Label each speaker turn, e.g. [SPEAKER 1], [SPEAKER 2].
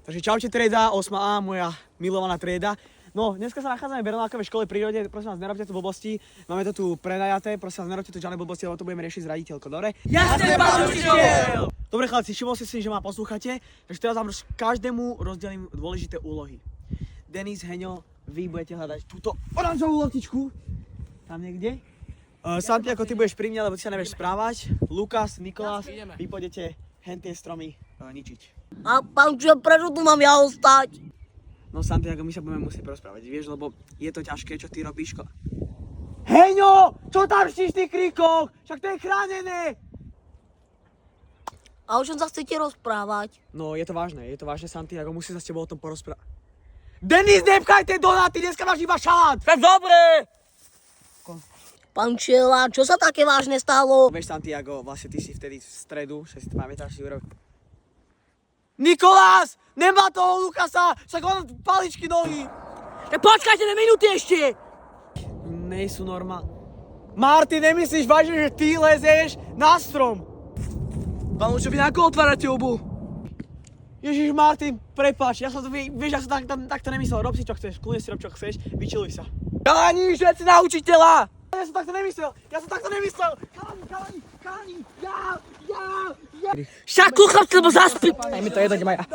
[SPEAKER 1] Takže čaute trieda, 8A, moja milovaná trieda. No, dneska sa nachádzame v Bernákovej škole prírode, prosím vás, nerobte tu blbosti. Máme to tu prenajaté, prosím vás, nerobte tu žiadne blbosti, lebo to budeme riešiť s raditeľkou, dobre?
[SPEAKER 2] Jasné, pán učiteľ!
[SPEAKER 1] Dobre chlapci, všimol si, že ma poslúchate, takže teraz vám každému rozdelím dôležité úlohy. Denis, Heňo, vy budete hľadať túto oranžovú loptičku. Tam niekde. Santiago, ty budeš pri mne, lebo ty sa nevieš správať. Lukas, Nikolás, vy pôjdete hentie stromy ničiť.
[SPEAKER 2] A pán učiteľ, prečo tu mám ja ostať?
[SPEAKER 1] No Santiago, my sa budeme musieť porozprávať, vieš, lebo je to ťažké, čo ty robíš. Heňo! Čo tam štíš v tých kríkoch? Však to je chránené!
[SPEAKER 2] A o čom sa chcete rozprávať?
[SPEAKER 1] No, je to vážne, Santiago, musím sa s tebou o tom porozprávať. Denis, nepchaj tie donáty, dneska máš iba šalát!
[SPEAKER 3] Tak dobre!
[SPEAKER 2] Pán učiteľ, a čo sa také vážne stalo?
[SPEAKER 1] Vieš, Santiago, vlastne ty si vtedy v stredu, že si to pamätáš, si urobil. Nikolás! Nemá toho Lukasa! Však on paličky nohy!
[SPEAKER 2] Tak počkajte na minúty ešte!
[SPEAKER 1] Nej sú normálne. Martin, nemyslíš vážne, že ty lezeš na strom?
[SPEAKER 3] Pán učiteľ, vy ako otvárate obu?
[SPEAKER 1] Ježiš, Martin, prepáč, ja som to, vieš, ja som takto nemyslel. Rob si čo chceš, kľudne si rob čo chceš, vyčiluj sa.
[SPEAKER 3] Chalani, všetci na učiteľa!
[SPEAKER 1] Ja som takto nemyslel! Chalani, ja!
[SPEAKER 2] Však kúcham, lebo zaspí!
[SPEAKER 3] Daj mi to jedno, kde majú.